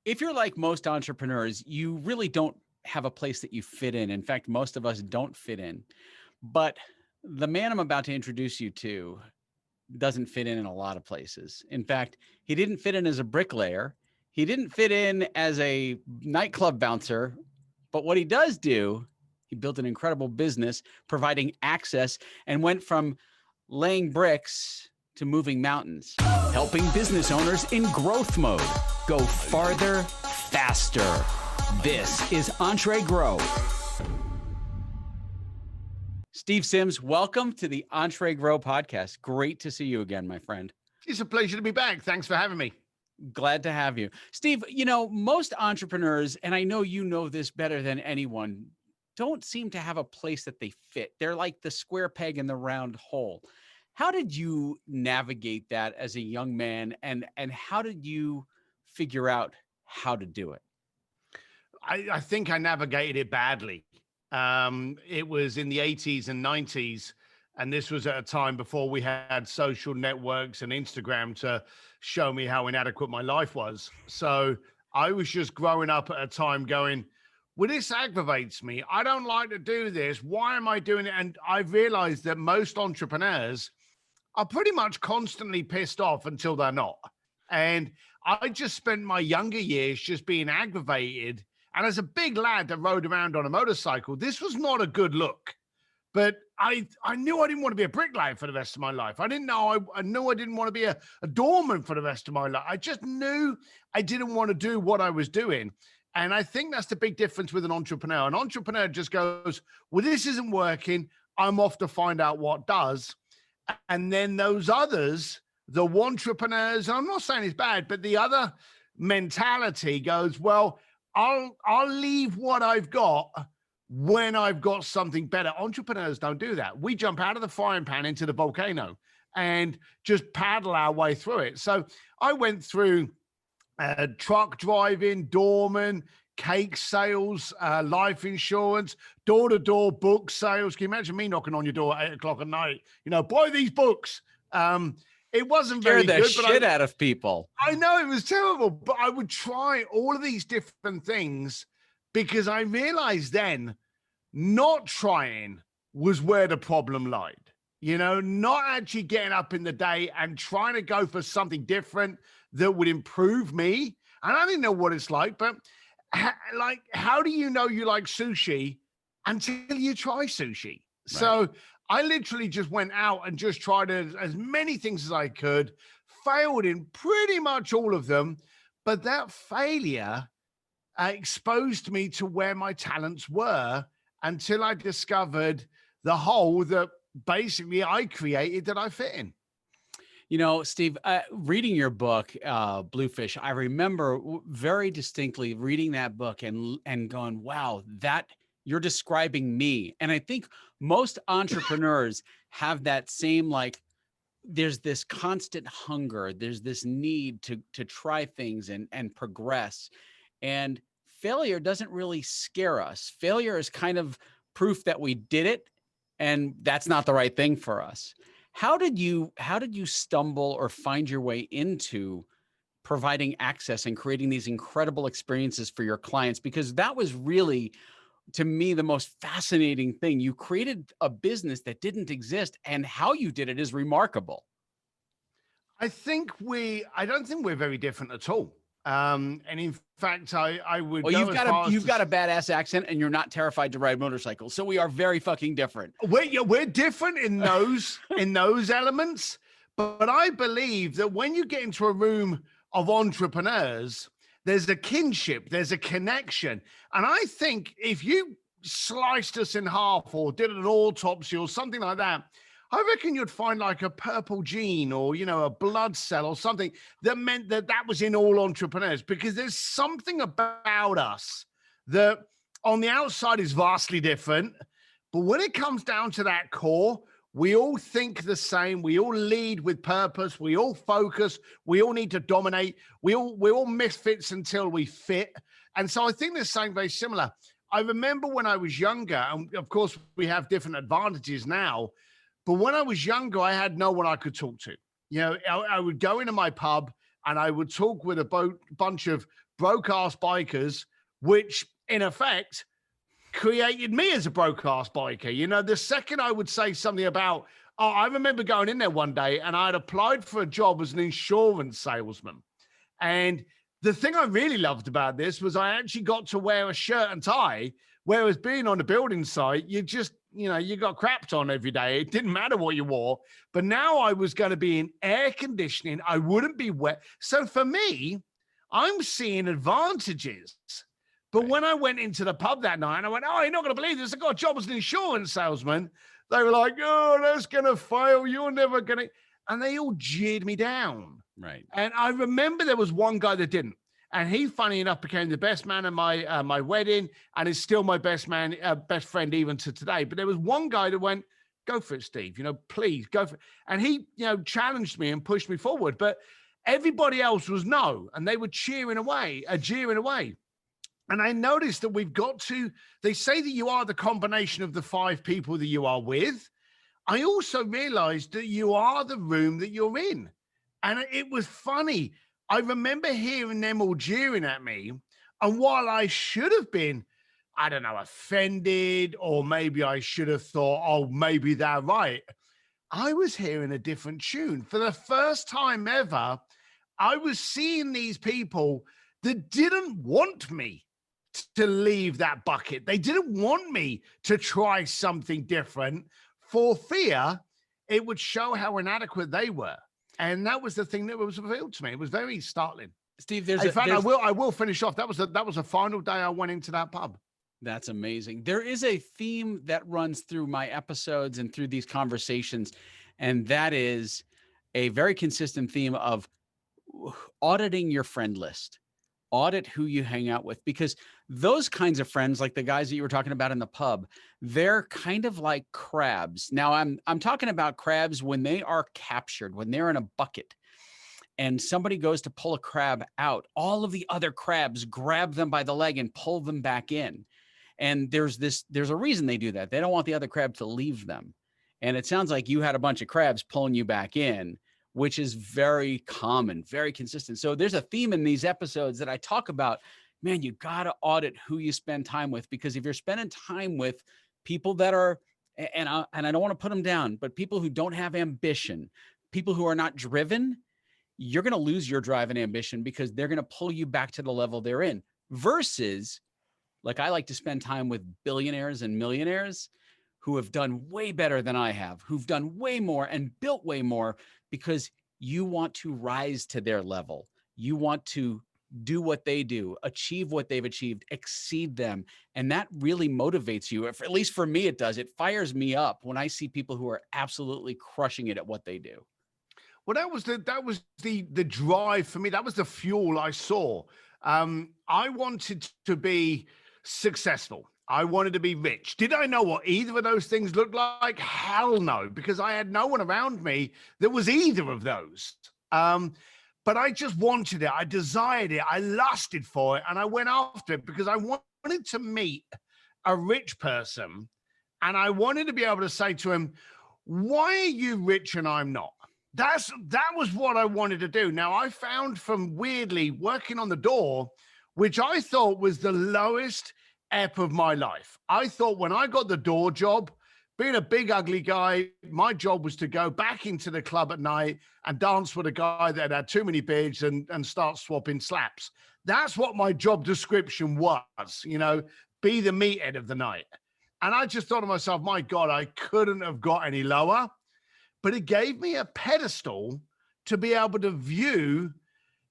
If you're like most entrepreneurs, you really don't have a place that you fit in. In fact, most of us don't fit in. But the man I'm about to introduce you to doesn't fit in a lot of places. In fact, he didn't fit in as a bricklayer. He didn't fit in as a nightclub bouncer. But what he does do, he built an incredible business providing access and went from laying bricks to moving mountains, helping business owners in growth mode go farther, faster. This is EntreGrow. Steve Sims, welcome to the EntreGrow podcast. Great to see you again, my friend. It's a pleasure to be back. Thanks for having me. Glad to have you. Steve, you know, most entrepreneurs, and I know you know this better than anyone, don't seem to have a place that they fit. They're like the square peg in the round hole. How did you navigate that as a young man, and how did you figure out how to do it? I think I navigated it badly. It was in the 80s and 90s, and this was at a time before we had social networks and Instagram to show me how inadequate my life was. So I was just growing up at a time going, well, this aggravates me. I don't like to do this. Why am I doing it? And I realized that most entrepreneurs are pretty much constantly pissed off until they're not. And I just spent my younger years just being aggravated. And as a big lad that rode around on a motorcycle, this was not a good look. But I knew I didn't want to be a bricklayer for the rest of my life. I knew I didn't want to be a doorman for the rest of my life. I just knew I didn't want to do what I was doing. And I think that's the big difference with an entrepreneur. An entrepreneur just goes, well, this isn't working. I'm off to find out what does. And then those others, the entrepreneurs, and I'm not saying it's bad, but the other mentality goes, well, I'll leave what I've got when I've got something better. Entrepreneurs don't do that. We jump out of the frying pan into the volcano and just paddle our way through it. So I went through truck driving, doorman, cake sales, life insurance, door-to-door book sales. Can you imagine me knocking on your door at 8 o'clock at night? You know, buy these books. It wasn't very good. Scare the shit out of people. I know it was terrible, but I would try all of these different things because I realized then not trying was where the problem lied. You know, not actually getting up in the day and trying to go for something different that would improve me. And I didn't know what it's like, but how do you know you like sushi until you try sushi? Right. So I literally just went out and just tried as many things as I could, failed in pretty much all of them. But that failure exposed me to where my talents were until I discovered the hole that basically I created that I fit in. You know, Steve, reading your book, Bluefish, I remember very distinctly reading that book and going, wow, that you're describing me. And I think most entrepreneurs have that same, like, there's this constant hunger. There's this need to try things and progress. And failure doesn't really scare us. Failure is kind of proof that we did it, and that's not the right thing for us. How did you stumble or find your way into providing access and creating these incredible experiences for your clients? Because that was really, to me, the most fascinating thing. You created a business that didn't exist, and how you did it is remarkable. I don't think we're very different at all. And in fact, I would. Well, you've got a badass accent, and you're not terrified to ride motorcycles. So we are very fucking different. We're different in those elements, but I believe that when you get into a room of entrepreneurs, there's a kinship, there's a connection, and I think if you sliced us in half or did an autopsy or something like that, I reckon you'd find like a purple gene or, you know, a blood cell or something that meant that was in all entrepreneurs, because there's something about us that on the outside is vastly different. But when it comes down to that core, we all think the same. We all lead with purpose. We all focus. We all need to dominate. We're all misfits until we fit. And so I think there's something very similar. I remember when I was younger, and of course we have different advantages now, but when I was younger, I had no one I could talk to. You know, I would go into my pub and I would talk with a bunch of broke-ass bikers, which in effect created me as a broke-ass biker. You know, the second I would say something about, oh, I remember going in there one day and I had applied for a job as an insurance salesman. And the thing I really loved about this was I actually got to wear a shirt and tie, whereas being on the building site, you just, you know, you got crapped on every day. It didn't matter what you wore. But now I was going to be in air conditioning. I wouldn't be wet. So for me, I'm seeing advantages. But when I went into the pub that night and I went, oh, you're not going to believe this. I got a job as an insurance salesman. They were like, oh, that's going to fail. You're never going to. And they all jeered me down. Right. And I remember there was one guy that didn't. And he, funny enough, became the best man at my wedding and is still my best friend even to today. But there was one guy that went, go for it, Steve. You know, please go for it. And he, you know, challenged me and pushed me forward. But everybody else was no. And they were jeering away. And I noticed that we've got to, they say that you are the combination of the 5 people that you are with. I also realized that you are the room that you're in. And it was funny. I remember hearing them all jeering at me. And while I should have been, I don't know, offended, or maybe I should have thought, oh, maybe they're right, I was hearing a different tune. For the first time ever, I was seeing these people that didn't want me to leave that bucket. They didn't want me to try something different for fear it would show how inadequate they were. And that was the thing that was revealed to me. It was very startling. Steve, I will finish off. That was the final day I went into that pub. That's amazing. There is a theme that runs through my episodes and through these conversations, and that is a very consistent theme of auditing your friend list. Audit who you hang out with, because those kinds of friends, like the guys that you were talking about in the pub, they're kind of like crabs. Now I'm talking about crabs when they are captured, when they're in a bucket and somebody goes to pull a crab out, all of the other crabs grab them by the leg and pull them back in. And there's a reason they do that. They don't want the other crab to leave them. And it sounds like you had a bunch of crabs pulling you back in, which is very common, very consistent. So there's a theme in these episodes that I talk about. Man, you got to audit who you spend time with, because if you're spending time with people that are, and I don't want to put them down, but people who don't have ambition, people who are not driven, you're going to lose your drive and ambition because they're going to pull you back to the level they're in. Versus, like, I like to spend time with billionaires and millionaires who have done way better than I have, who've done way more and built way more, because you want to rise to their level. You want to do what they do, achieve what they've achieved, exceed them. And that really motivates you. At least for me, it does. It fires me up when I see people who are absolutely crushing it at what they do. Well, that was the drive for me. That was the fuel I saw. I wanted to be successful. I wanted to be rich. Did I know what either of those things looked like? Hell no, because I had no one around me that was either of those. But I just wanted it. I desired it. I lusted for it. And I went after it because I wanted to meet a rich person. And I wanted to be able to say to him, why are you rich and I'm not? That was what I wanted to do. Now, I found from weirdly working on the door, which I thought was the lowest ebb of my life. I thought when I got the door job, being a big, ugly guy, my job was to go back into the club at night and dance with a guy that had too many beers and start swapping slaps. That's what my job description was, you know, be the meathead of the night. And I just thought to myself, my God, I couldn't have got any lower. But it gave me a pedestal to be able to view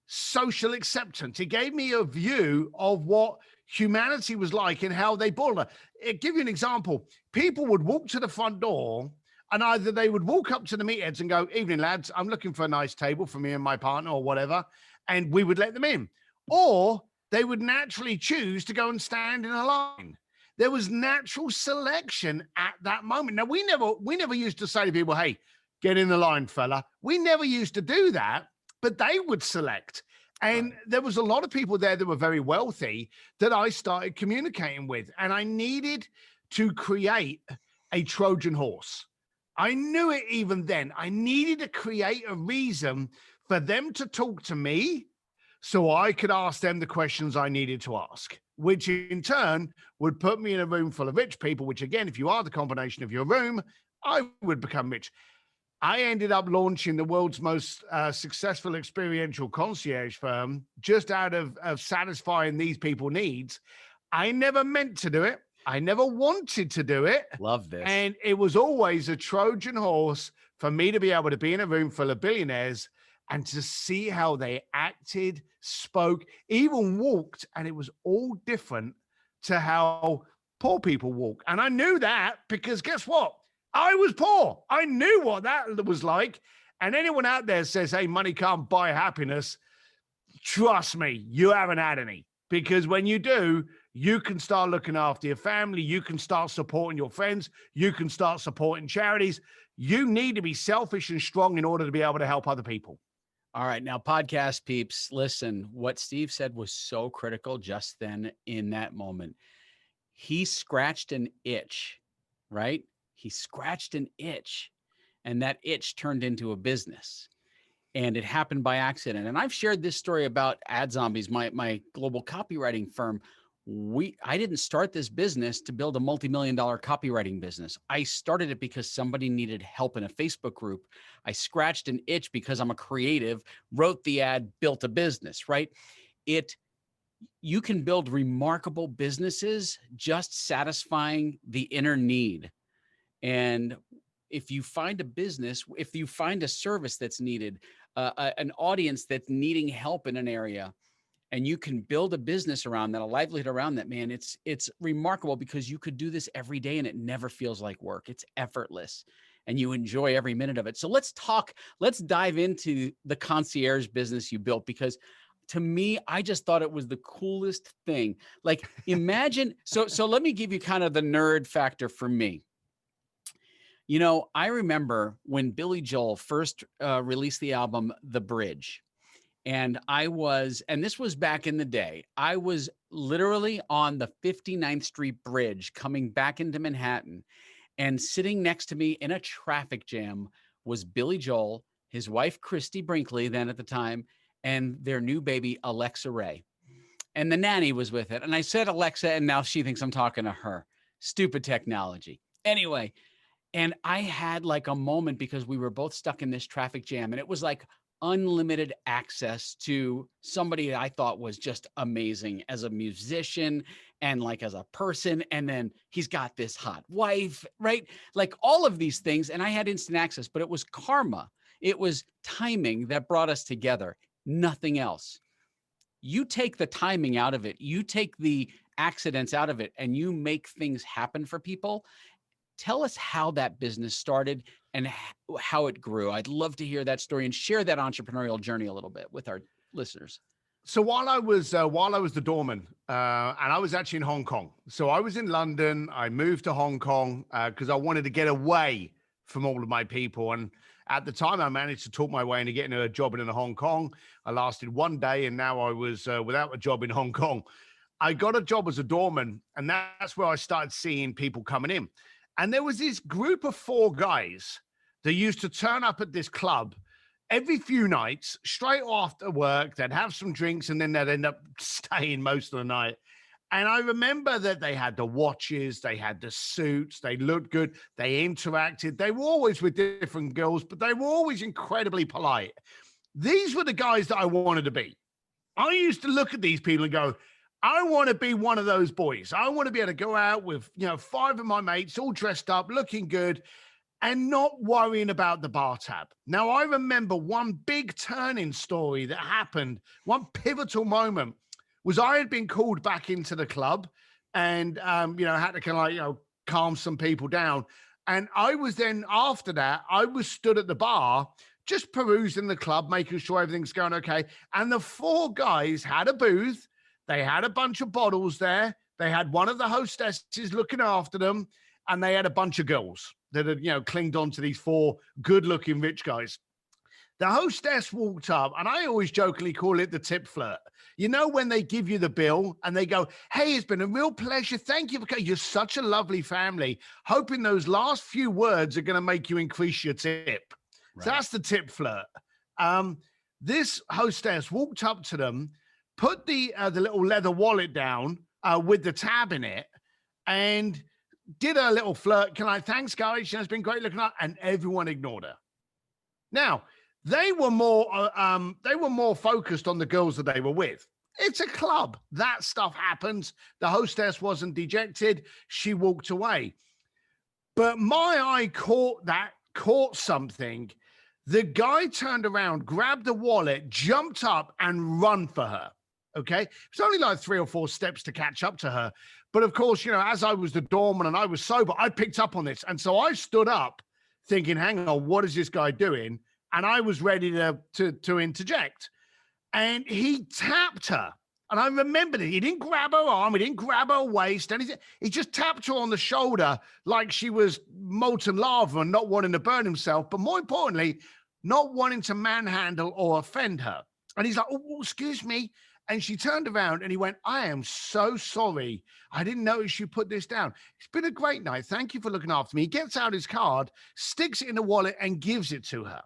social acceptance. It gave me a view of what humanity was like and how they boiled. It give you an example. People would walk to the front door and either they would walk up to the meatheads and go, evening, lads, I'm looking for a nice table for me and my partner or whatever. And we would let them in. Or they would naturally choose to go and stand in a line. There was natural selection at that moment. Now, we never used to say to people, hey, get in the line, fella. We never used to do that, but they would select. And there was a lot of people there that were very wealthy that I started communicating with. And I needed to create a Trojan horse. I knew it even then. I needed to create a reason for them to talk to me so I could ask them the questions I needed to ask, which in turn would put me in a room full of rich people, which again, if you are the combination of your room, I would become rich. I ended up launching the world's most successful experiential concierge firm just out of satisfying these people's needs. I never meant to do it. I never wanted to do it. Love this. And it was always a Trojan horse for me to be able to be in a room full of billionaires and to see how they acted, spoke, even walked. And it was all different to how poor people walk. And I knew that because guess what? I was poor. I knew what that was like. And anyone out there says, hey, money can't buy happiness. Trust me, you haven't had any. Because when you do, you can start looking after your family. You can start supporting your friends. You can start supporting charities. You need to be selfish and strong in order to be able to help other people. All right. Now, podcast peeps, listen, what Steve said was so critical just then in that moment. He scratched an itch, right? He scratched an itch, and that itch turned into a business. And it happened by accident. And I've shared this story about Ad Zombies, my global copywriting firm. I didn't start this business to build a multi-million-dollar copywriting business. I started it because somebody needed help in a Facebook group. I scratched an itch because I'm a creative, wrote the ad, built a business, right? You can build remarkable businesses just satisfying the inner need. And if you find a business, if you find a service that's needed, an audience that's needing help in an area, and you can build a business around that, a livelihood around that, man, it's remarkable because you could do this every day and it never feels like work. It's effortless and you enjoy every minute of it. So let's dive into the concierge business you built, because to me, I just thought it was the coolest thing. Like imagine, so let me give you kind of the nerd factor for me. You know, I remember when Billy Joel first released the album, The Bridge. And this was back in the day, I was literally on the 59th Street Bridge coming back into Manhattan, and sitting next to me in a traffic jam was Billy Joel, his wife, Christy Brinkley, then at the time, and their new baby, Alexa Ray. And the nanny was with it. And I said Alexa, and now she thinks I'm talking to her. Stupid technology. Anyway, and I had like a moment because we were both stuck in this traffic jam, and it was like unlimited access to somebody that I thought was just amazing as a musician and like as a person. And then he's got this hot wife, right? Like all of these things. And I had instant access, but it was karma. It was timing that brought us together, nothing else. You take the timing out of it, you take the accidents out of it, and you make things happen for people. Tell us how that business started and how it grew. I'd love to hear that story and share that entrepreneurial journey a little bit with our listeners. So while I was the doorman, and I was actually in Hong Kong. So I was in London. I moved to Hong Kong because I wanted to get away from all of my people. And at the time, I managed to talk my way into getting a job in Hong Kong. I lasted one day, and now I was without a job in Hong Kong. I got a job as a doorman, and that's where I started seeing people coming in. And there was this group of 4 guys that used to turn up at this club every few nights, straight after work. They'd have some drinks and then they'd end up staying most of the night. And I remember that they had the watches, they had the suits, they looked good, they interacted. They were always with different girls, but they were always incredibly polite. These were the guys that I wanted to be. I used to look at these people and go, I want to be one of those boys. I want to be able to go out with, 5 of my mates all dressed up, looking good, and not worrying about the bar tab. Now, I remember one big turning story that happened, one pivotal moment was I had been called back into the club and, had to kind of calm some people down. And I was then, after that, I was stood at the bar, just perusing the club, making sure everything's going okay. And the 4 guys had a booth. They had a bunch of bottles there. They had one of the hostesses looking after them, and they had a bunch of girls that had, clinged on to these 4 good-looking rich guys. The hostess walked up, and I always jokingly call it the tip flirt. You know, when they give you the bill and they go, hey, it's been a real pleasure. Thank you for coming. You're such a lovely family. Hoping those last few words are going to make you increase your tip. Right. So that's the tip flirt. This hostess walked up to them, put the little leather wallet down with the tab in it, and did a little flirt. Can I? Thanks, guys. It's been great looking up, and everyone ignored her. Now they were more focused on the girls that they were with. It's a club. That stuff happens. The hostess wasn't dejected. She walked away. But my eye caught something. The guy turned around, grabbed the wallet, jumped up, and run for her. Okay. It's only like 3 or 4 steps to catch up to her. But of course, as I was the doorman and I was sober, I picked up on this. And so I stood up thinking, hang on, what is this guy doing? And I was ready to interject. And he tapped her. And I remembered it. He didn't grab her arm. He didn't grab her waist. Anything. He just tapped her on the shoulder like she was molten lava and not wanting to burn himself. But more importantly, not wanting to manhandle or offend her. And he's like, oh, excuse me. And she turned around and he went, I am so sorry. I didn't notice you put this down. It's been a great night. Thank you for looking after me. He gets out his card, sticks it in the wallet and gives it to her.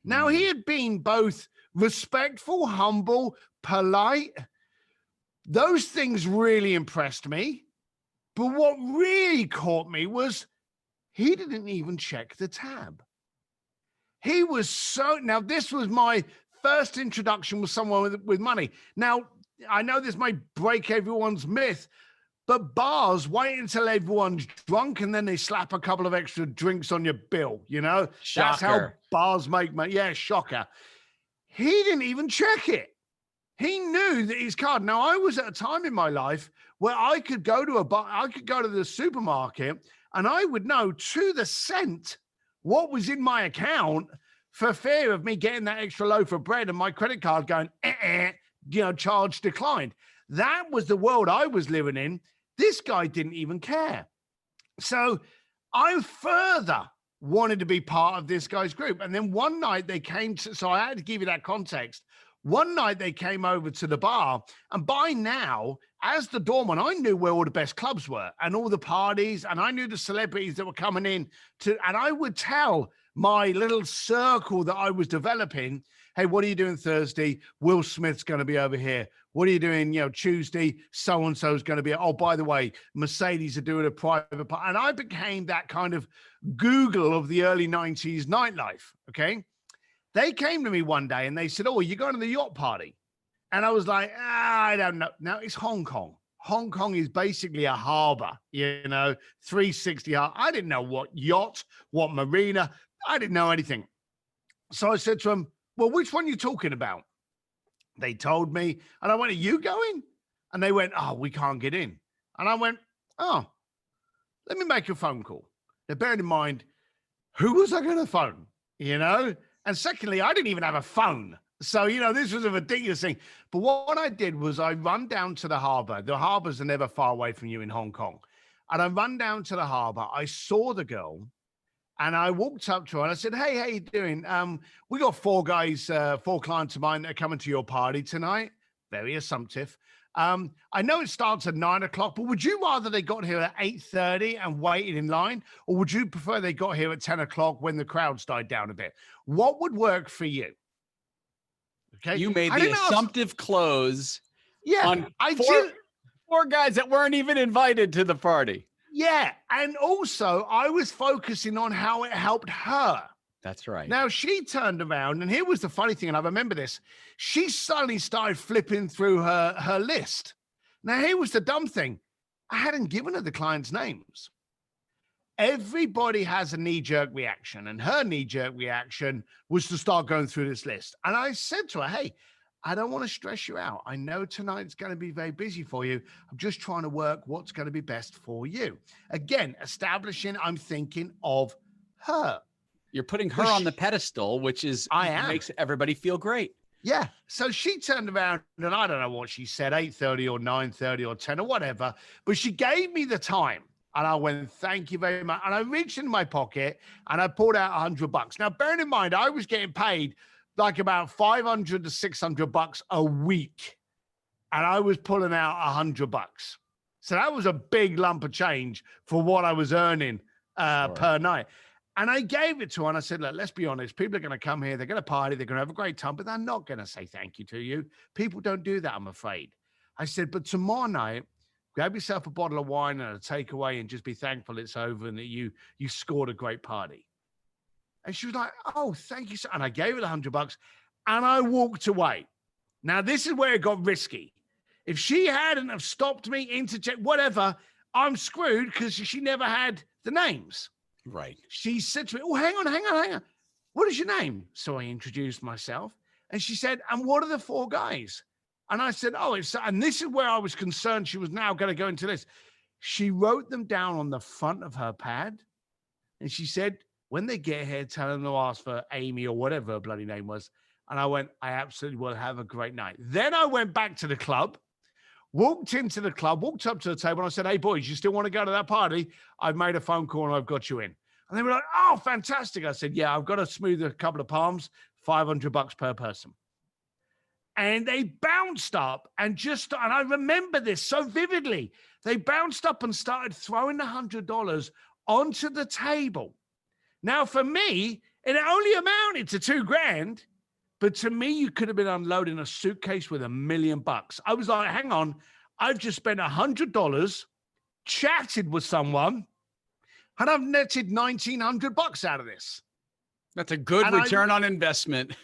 Now, he had been both respectful, humble, polite. Those things really impressed me. But what really caught me was he didn't even check the tab. He was now this was my first introduction with someone with money. Now, I know this might break everyone's myth, but bars wait until everyone's drunk and then they slap a couple of extra drinks on your bill, Shocker. That's how bars make money. Yeah, shocker. He didn't even check it. He knew that his card. Now, I was at a time in my life where I could go to a bar, I could go to the supermarket, and I would know to the cent what was in my account for fear of me getting that extra loaf of bread and my credit card going, charge declined. That was the world I was living in. This guy didn't even care. So I further wanted to be part of this guy's group. And then one night they came to, so I had to give you that context. One night they came over to the bar, and by now, as the doorman, I knew where all the best clubs were and all the parties, and I knew the celebrities that were coming in and I would tell my little circle that I was developing, hey, what are you doing Thursday? Will Smith's going to be over here. What are you doing, Tuesday? So-and-so's going to be, oh, by the way, Mercedes are doing a private party. And I became that kind of Google of the early 90s nightlife, okay? They came to me one day and they said, oh, are you going to the yacht party? And I was like, I don't know. Now, it's Hong Kong. Hong Kong is basically a harbor, 360. I didn't know what yacht, what marina. I didn't know anything. So I said to them, well, which one are you talking about? They told me, and I went, are you going? And they went, oh, we can't get in. And I went, oh, let me make a phone call. Now, bearing in mind, who was I going to phone, And secondly, I didn't even have a phone. So, this was a ridiculous thing. But what I did was I run down to the harbor. The harbors are never far away from you in Hong Kong. And I run down to the harbor. I saw the girl and I walked up to her and I said, hey, how you doing? We got 4 guys, 4 clients of mine that are coming to your party tonight. Very assumptive. I know it starts at 9 o'clock, but would you rather they got here at 8:30 and waited in line? Or would you prefer they got here at 10 o'clock when the crowds died down a bit? What would work for you? Okay. You made the assumptive close. Yeah. On 4 guys that weren't even invited to the party. Yeah. And also I was focusing on how it helped her. That's right. Now she turned around, and here was the funny thing, and I remember this. She suddenly started flipping through her list. Now, here was the dumb thing. I hadn't given her the clients' names. Everybody has a knee-jerk reaction, and her knee-jerk reaction was to start going through this list. And I said to her, hey, I don't want to stress you out. I know tonight's going to be very busy for you. I'm just trying to work what's going to be best for you. Again, establishing I'm thinking of her. You're putting her on the pedestal, which is makes everybody feel great. Yeah. So she turned around, and I don't know what she said, 8:30 or 9:30 or 10 or whatever, but she gave me the time. And I went, thank you very much. And I reached in my pocket and I pulled out $100. Now, bearing in mind, I was getting paid like about $500 to $600 a week. And I was pulling out $100. So that was a big lump of change for what I was earning per night. And I gave it to her and I said, look, let's be honest. People are going to come here. They're going to party. They're going to have a great time, but they're not going to say thank you to you. People don't do that, I'm afraid. I said, but tomorrow night, grab yourself a bottle of wine and a takeaway and just be thankful it's over and that you scored a great party. And she was like, oh, thank you. And I gave it $100 and I walked away. Now, this is where it got risky. If she hadn't have stopped me, interject, whatever, I'm screwed because she never had the names. Right. She said to me, oh, hang on. What is your name? So I introduced myself. And she said, and what are the four guys? And I said, oh, and this is where I was concerned she was now going to go into this. She wrote them down on the front of her pad. And she said, when they get here, tell them to ask for Amy or whatever her bloody name was. And I went, I absolutely will. Have a great night. Then I went back to the club, walked into the club, walked up to the table, and I said, hey, boys, you still want to go to that party? I've made a phone call and I've got you in. And they were like, oh, fantastic. I said, yeah, I've got to smooth a couple of palms, $500 per person. And they bounced up and I remember this so vividly. They bounced up and started throwing the $100 onto the table. Now, for me, it only amounted to $2,000, but to me, you could have been unloading a suitcase with $1 million. I was like, hang on, I've just spent $100, chatted with someone, and I've netted $1,900 out of this. That's a good return on investment.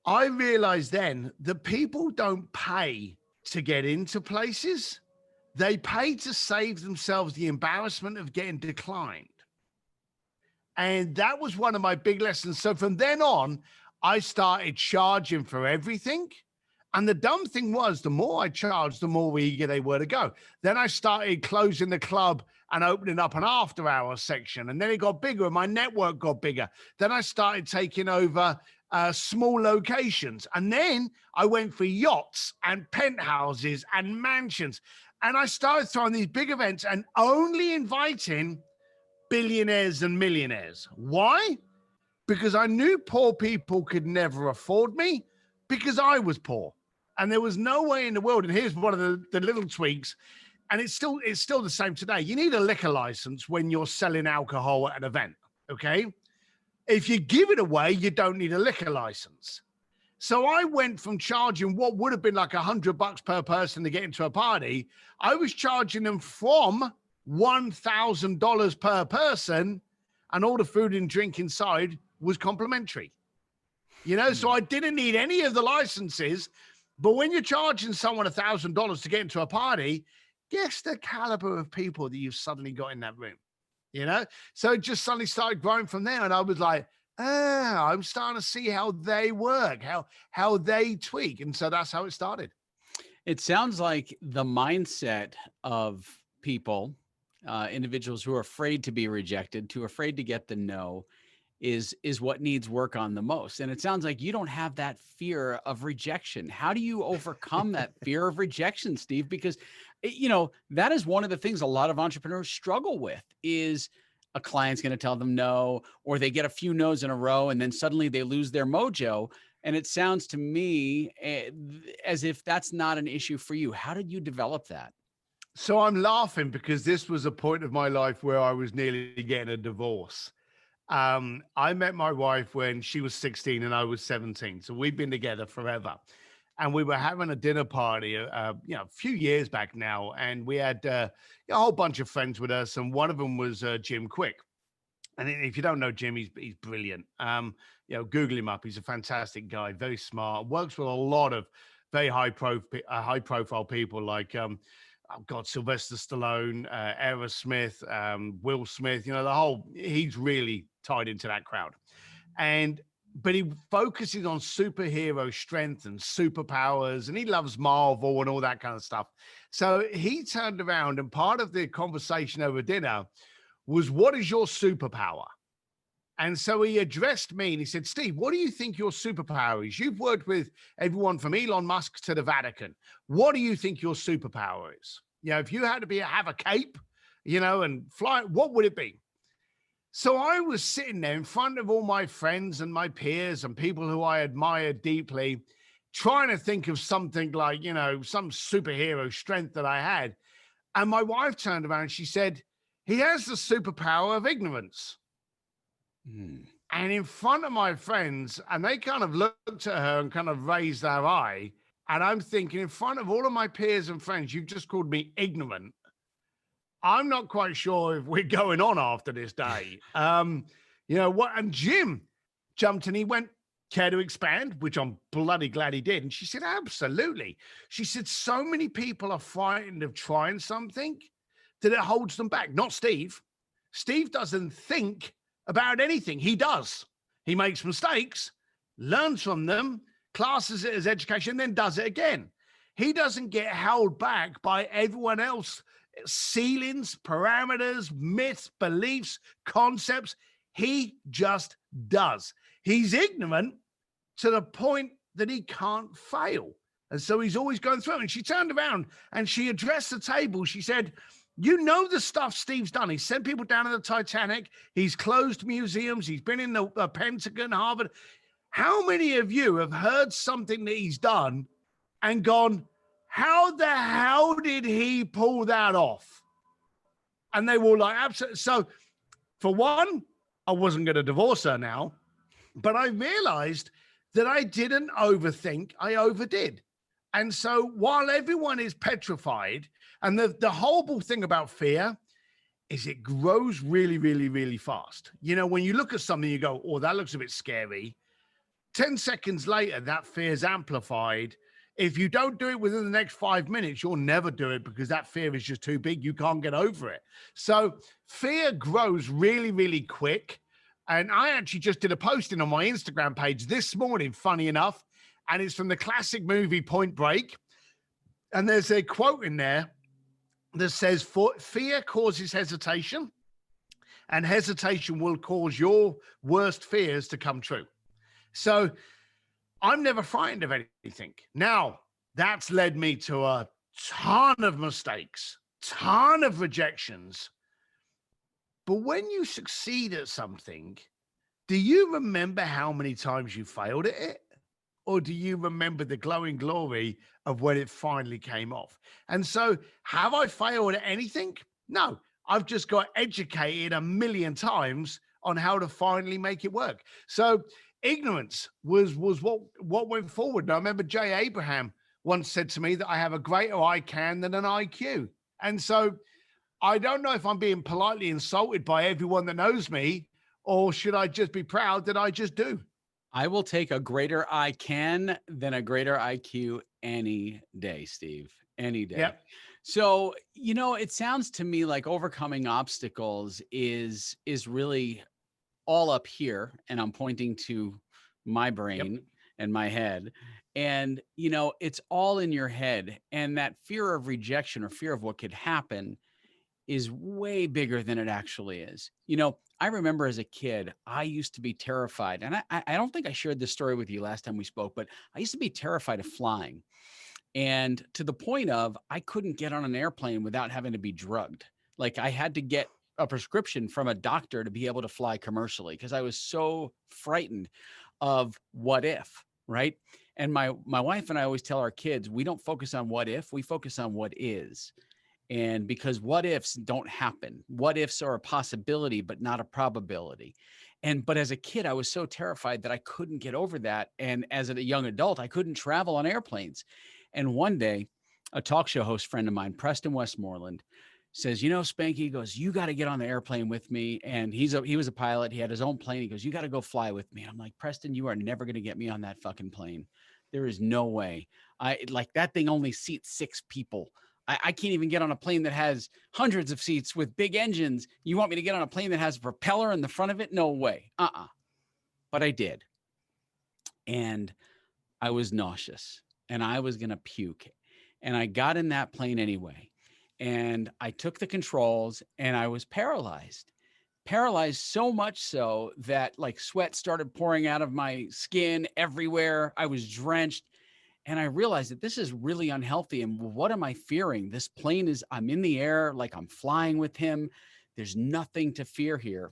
I realized then that people don't pay to get into places. They pay to save themselves the embarrassment of getting declined. And that was one of my big lessons. So from then on, I started charging for everything. And the dumb thing was, the more I charged, the more eager they were to go. Then I started closing the club and opening up an after hours section. And then it got bigger and my network got bigger. Then I started taking over small locations. And then I went for yachts and penthouses and mansions. And I started throwing these big events and only inviting billionaires and millionaires. Why? Because I knew poor people could never afford me because I was poor. And there was no way in the world. And here's one of the little tweaks. And it's still the same today. You need a liquor license when you're selling alcohol at an event. Okay. If you give it away, you don't need a liquor license. So I went from charging what would have been like $100 per person to get into a party. I was charging them from $1,000 per person, and all the food and drink inside was complimentary. You know, so I didn't need any of the licenses. But when you're charging someone $1,000 to get into a party, guess the caliber of people that you've suddenly got in that room. You know, so it just suddenly started growing from there. And I was like, I'm starting to see how they work, how they tweak. And so that's how it started. It sounds like the mindset of people, individuals who are afraid to be rejected, too afraid to get the no, is what needs work on the most. And it sounds like you don't have that fear of rejection. How do you overcome that fear of rejection, Steve? Because that is one of the things a lot of entrepreneurs struggle with is a client's going to tell them no, or they get a few no's in a row and then suddenly they lose their mojo. And it sounds to me as if that's not an issue for you. How did you develop that? So I'm laughing because this was a point of my life where I was nearly getting a divorce. I met my wife when she was 16 and I was 17. So we've been together forever. And we were having a dinner party, a few years back now. And we had a whole bunch of friends with us. And one of them was Jim Quick. And if you don't know Jim, he's brilliant. Google him up. He's a fantastic guy, very smart, works with a lot of very high profile people like, Sylvester Stallone, Aerosmith, Will Smith, he's really tied into that crowd. But he focuses on superhero strength and superpowers, and he loves Marvel and all that kind of stuff. So he turned around, and part of the conversation over dinner was, what is your superpower? And so he addressed me and he said, Steve, what do you think your superpower is? You've worked with everyone from Elon Musk to the Vatican. What do you think your superpower is? If you had to have a cape, and fly, what would it be? So I was sitting there in front of all my friends and my peers and people who I admired deeply, trying to think of something like, some superhero strength that I had. And my wife turned around and she said, he has the superpower of ignorance. Mm. And in front of my friends, and they kind of looked at her and kind of raised their eye. And I'm thinking, in front of all of my peers and friends, you've just called me ignorant. I'm not quite sure if we're going on after this day. You know what? And Jim jumped and he went, care to expand? Which I'm bloody glad he did. And she said, absolutely. She said, so many people are frightened of trying something that it holds them back. Not Steve. Steve doesn't think about anything. He does. He makes mistakes, learns from them, classes it as education, then does it again. He doesn't get held back by everyone else ceilings, parameters, myths, beliefs, concepts. He just does. He's ignorant to the point that he can't fail. And so he's always going through. And she turned around and she addressed the table. She said, you know the stuff Steve's done. He's sent people down to the Titanic. He's closed museums. He's been in the Pentagon, Harvard. How many of you have heard something that he's done and gone, how the hell did he pull that off? And they were like, absolutely. So for one, I wasn't going to divorce her now, but I realized that I didn't overthink, I overdid. And so while everyone is petrified, and the horrible thing about fear is it grows really, really, really fast. You know, when you look at something, you go, oh, that looks a bit scary. 10 seconds later, that fear is amplified. If you don't do it within the next 5 minutes, you'll never do it because that fear is just too big. You can't get over it. So fear grows really, really quick. And I actually just did a posting on my Instagram page this morning, funny enough, and it's from the classic movie Point Break. And there's a quote in there that says, fear causes hesitation, and hesitation will cause your worst fears to come true. So I'm never frightened of anything. Now, that's led me to a ton of mistakes, ton of rejections. But when you succeed at something, do you remember how many times you failed at it? Or do you remember the glowing glory of when it finally came off? And so, have I failed at anything? No, I've just got educated a million times on how to finally make it work. So ignorance was what went forward. And I remember Jay Abraham once said to me that I have a greater ICANN than an IQ. And so I don't know if I'm being politely insulted by everyone that knows me, or should I just be proud that I just do? I will take a greater I can than a greater IQ any day, Steve, any day. Yep. So, you know, it sounds to me like overcoming obstacles is really all up here, and I'm pointing to my Yep. brain and my head. And, you know, it's all in your head. And that fear of rejection or fear of what could happen is way bigger than it actually is. You know, I remember as a kid, I used to be terrified. And I don't think I shared this story with you last time we spoke, but I used to be terrified of flying. And to the point of I couldn't get on an airplane without having to be drugged. Like I had to get a prescription from a doctor to be able to fly commercially because I was so frightened of what if, right? And my wife and I always tell our kids, we don't focus on what if, we focus on what is. And because what ifs don't happen, what ifs are a possibility, but not a probability. But as a kid, I was so terrified that I couldn't get over that. And as a young adult, I couldn't travel on airplanes. And one day, a talk show host friend of mine, Preston Westmoreland, says, you know, Spanky, he goes, you got to get on the airplane with me. And he was a pilot. He had his own plane. He goes, you got to go fly with me. I'm like, Preston, you are never going to get me on that fucking plane. There is no way. That thing only seats 6 people. I can't even get on a plane that has hundreds of seats with big engines. You want me to get on a plane that has a propeller in the front of it? No way. But I did. And I was nauseous and I was going to puke. And I got in that plane anyway. And I took the controls and I was paralyzed so much so that like sweat started pouring out of my skin everywhere. I was drenched. And I realized that this is really unhealthy. And what am I fearing? This plane is, I'm in the air, like I'm flying with him. There's nothing to fear here.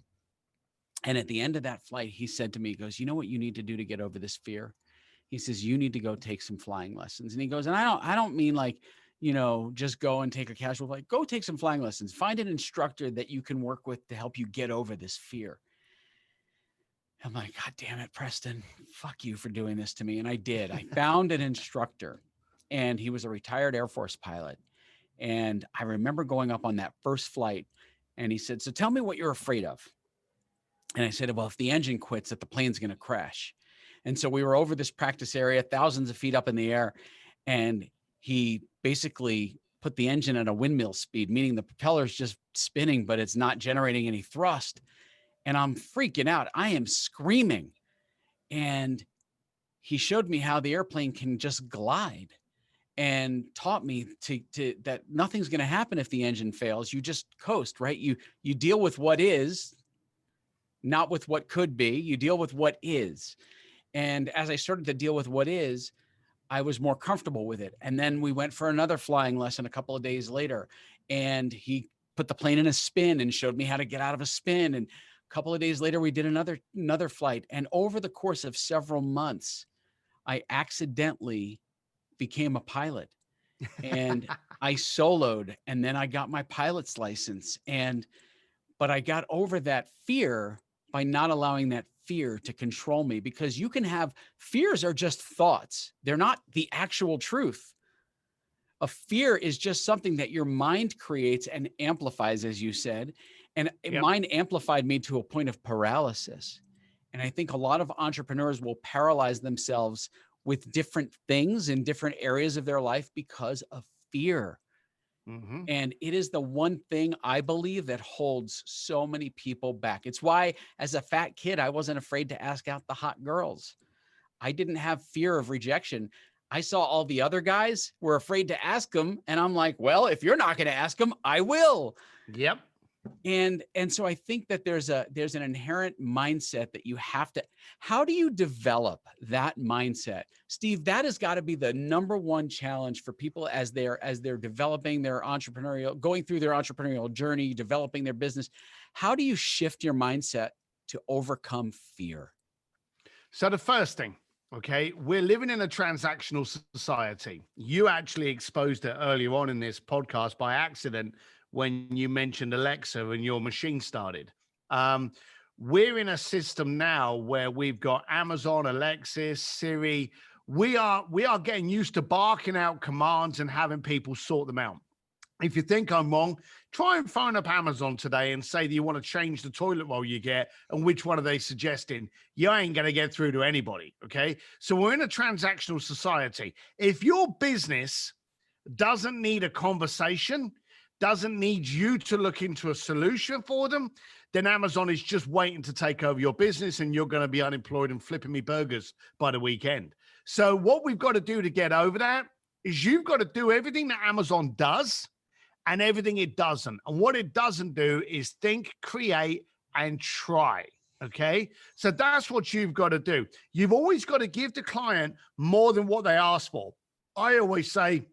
And at the end of that flight, he said to me, he goes, you know what you need to do to get over this fear? He says, you need to go take some flying lessons. And he goes, and I don't mean like, you know, just go and take a casual flight. Go take some flying lessons. Find an instructor that you can work with to help you get over this fear. I'm like, God damn it, Preston, fuck you for doing this to me. And I did. I found an instructor, and he was a retired Air Force pilot. And I remember going up on that first flight, and he said, "So tell me what you're afraid of." And I said, "Well, if the engine quits, that the plane's going to crash." And so we were over this practice area, thousands of feet up in the air. And he basically put the engine at a windmill speed, meaning the propeller's just spinning, but it's not generating any thrust. And I'm freaking out. I am screaming. And he showed me how the airplane can just glide, and taught me to that nothing's going to happen if the engine fails. You just coast, right? You deal with what is, not with what could be. You deal with what is. And as I started to deal with what is, I was more comfortable with it. And then we went for another flying lesson a couple of days later, and he put the plane in a spin and showed me how to get out of a spin. And a couple of days later, we did another flight. And over the course of several months, I accidentally became a pilot, and I soloed, and then I got my pilot's license. But I got over that fear by not allowing that fear to control me, because you can have fears are just thoughts. They're not the actual truth. A fear is just something that your mind creates and amplifies, as you said. And Yep. mine amplified me to a point of paralysis. And I think a lot of entrepreneurs will paralyze themselves with different things in different areas of their life because of fear. Hmm. And it is the one thing I believe that holds so many people back. It's why, as a fat kid, I wasn't afraid to ask out the hot girls. I didn't have fear of rejection. I saw all the other guys were afraid to ask them. And I'm like, well, if you're not going to ask them, I will. Yep. And so I think that there's an inherent mindset that you have to. How do you develop that mindset, Steve? That has got to be the number one challenge for people as they're developing their entrepreneurial, going through their entrepreneurial journey, developing their business. How do you shift your mindset to overcome fear? So the first thing, okay, we're living in a transactional society. You actually exposed it earlier on in this podcast by accident when you mentioned Alexa and your machine started. Um, we're in a system now where we've got Amazon, Alexa, Siri. We are getting used to barking out commands and having people sort them out. If you think I'm wrong, try and phone up Amazon today and say that you want to change the toilet roll you get and which one are they suggesting. You ain't going to get through to anybody. Okay. So we're in a transactional society. If your business doesn't need a conversation, doesn't need you to look into a solution for them, then Amazon is just waiting to take over your business and you're going to be unemployed and flipping me burgers by the weekend. So what we've got to do to get over that is you've got to do everything that Amazon does and everything it doesn't. And what it doesn't do is think, create, and try. Okay. So that's what you've got to do. You've always got to give the client more than what they ask for. I always say,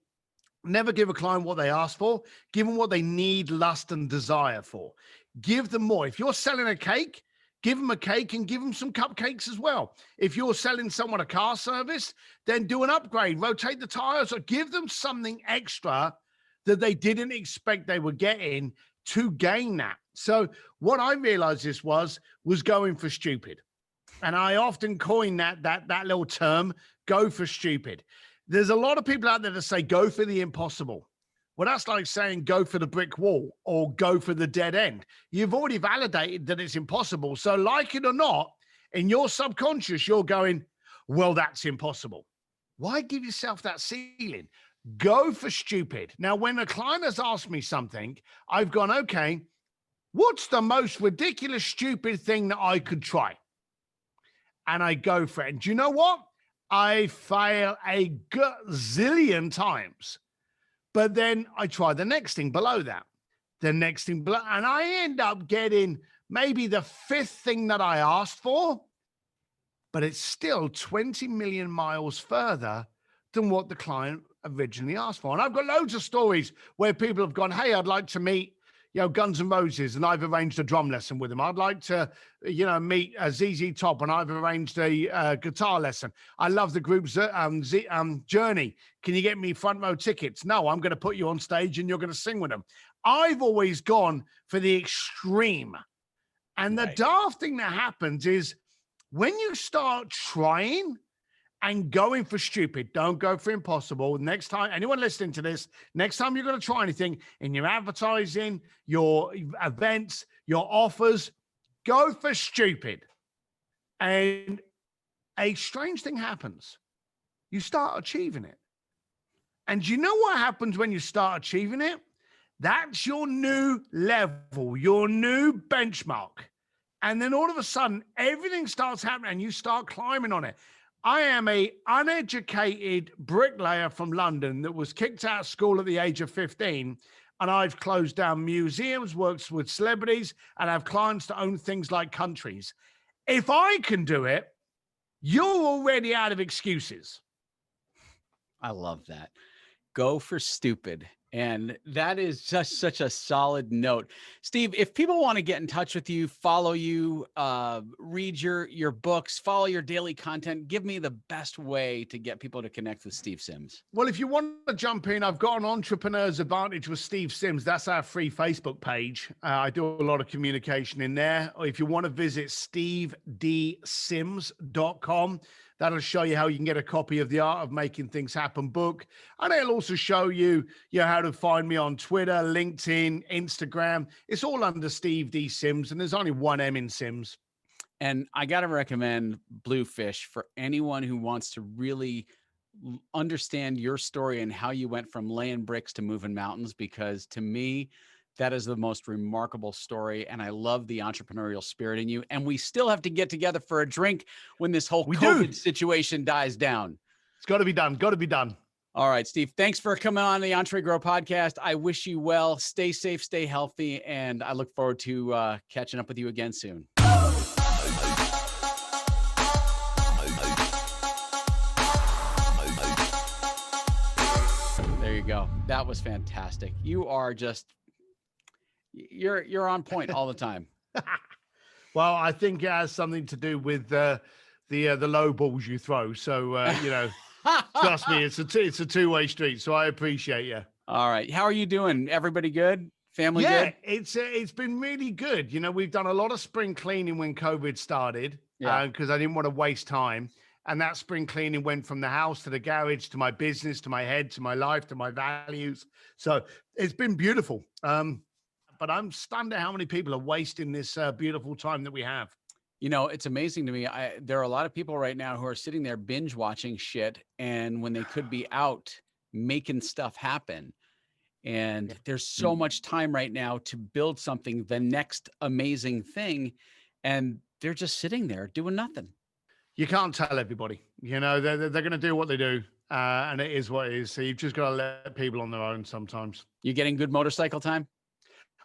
never give a client what they ask for. Give them what they need, lust, and desire for. Give them more. If you're selling a cake, give them a cake and give them some cupcakes as well. If you're selling someone a car service, then do an upgrade, rotate the tires, or give them something extra that they didn't expect they were getting to gain that. So what I realized this was going for stupid. And I often coin that little term, go for stupid. There's a lot of people out there that say, go for the impossible. Well, that's like saying go for the brick wall or go for the dead end. You've already validated that it's impossible. So like it or not, in your subconscious, you're going, well, that's impossible. Why give yourself that ceiling? Go for stupid. Now, when a client has asked me something, I've gone, okay, what's the most ridiculous, stupid thing that I could try? And I go for it. And do you know what? I fail a gazillion times. But then I try the next thing below that, the next thing below, and I end up getting maybe the fifth thing that I asked for, but it's still 20 million miles further than what the client originally asked for. And I've got loads of stories where people have gone, hey, I'd like to meet, Guns N' Roses, and I've arranged a drum lesson with them. I'd like to, meet ZZ Top, and I've arranged a guitar lesson. I love the group Journey. Can you get me front row tickets? No, I'm going to put you on stage and you're going to sing with them. I've always gone for the extreme. And the daft thing that happens is When you start trying and going for stupid, don't go for impossible. Next time, anyone listening to this, next time you're going to try anything in your advertising, your events, your offers, go for stupid. And a strange thing happens. You start achieving it. And you know what happens when you start achieving it? That's your new level, your new benchmark. And then all of a sudden, everything starts happening and you start climbing on it. I am a uneducated bricklayer from London that was kicked out of school at the age of 15. And I've closed down museums, worked with celebrities, and have clients that own things like countries. If I can do it, you're already out of excuses. I love that. Go for stupid. And that is just such a solid note. Steve, if people want to get in touch with you, follow you, read your books, follow your daily content, give me the best way to get people to connect with Steve Sims. Well, if you want to jump in, I've got an Entrepreneur's Advantage with Steve Sims. That's our free Facebook page. I do a lot of communication in there. Or if you want to visit stevedsims.com, that'll show you how you can get a copy of the Art of Making Things Happen book. And it'll also show you, how to find me on Twitter, LinkedIn, Instagram. It's all under Steve D. Sims, and there's only one M in Sims. And I got to recommend Bluefish for anyone who wants to really understand your story and how you went from laying bricks to moving mountains, because to me, that is the most remarkable story. And I love the entrepreneurial spirit in you. And we still have to get together for a drink when this whole COVID situation dies down. It's got to be done. Got to be done. All right, Steve, thanks for coming on the EntreGrow podcast. I wish you well. Stay safe, stay healthy. And I look forward to catching up with you again soon. There you go. That was fantastic. You are just, you're on point all the time. Well, I think it has something to do with the low balls you throw. So, trust me, it's a two-way street. So I appreciate you. All right. How are you doing? Everybody good? Family good? Yeah, it's been really good. We've done a lot of spring cleaning when COVID started because I didn't want to waste time. And that spring cleaning went from the house to the garage, to my business, to my head, to my life, to my values. So it's been beautiful. But I'm stunned at how many people are wasting this beautiful time that we have. It's amazing to me. There are a lot of people right now who are sitting there binge watching shit, and when they could be out making stuff happen. And there's so much time right now to build something, the next amazing thing. And they're just sitting there doing nothing. You can't tell everybody, they're going to do what they do. And it is what it is. So you've just got to let people on their own sometimes. You getting good motorcycle time?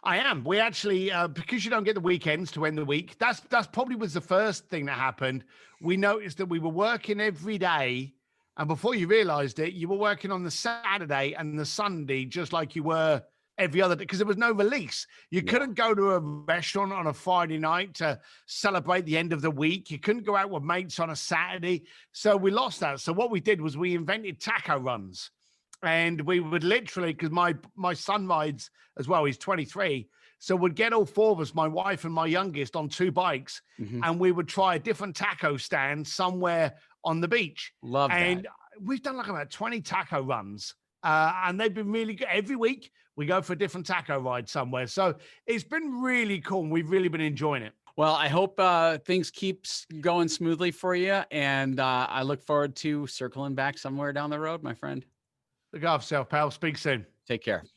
I am. We actually, because you don't get the weekends to end the week, that's probably was the first thing that happened. We noticed that we were working every day. And before you realized it, you were working on the Saturday and the Sunday, just like you were every other day, because there was no release. You couldn't go to a restaurant on a Friday night to celebrate the end of the week. You couldn't go out with mates on a Saturday. So we lost that. So what we did was we invented taco runs. And we would literally, because my son rides as well, he's 23. So we'd get all four of us, my wife and my youngest, on two bikes, and we would try a different taco stand somewhere on the beach. Love that. And we've done like about 20 taco runs, and they've been really good. Every week we go for a different taco ride somewhere. So it's been really cool. And we've really been enjoying it. Well, I hope things keep going smoothly for you. And I look forward to circling back somewhere down the road, my friend. Look after yourself, pal. Speak soon. Take care.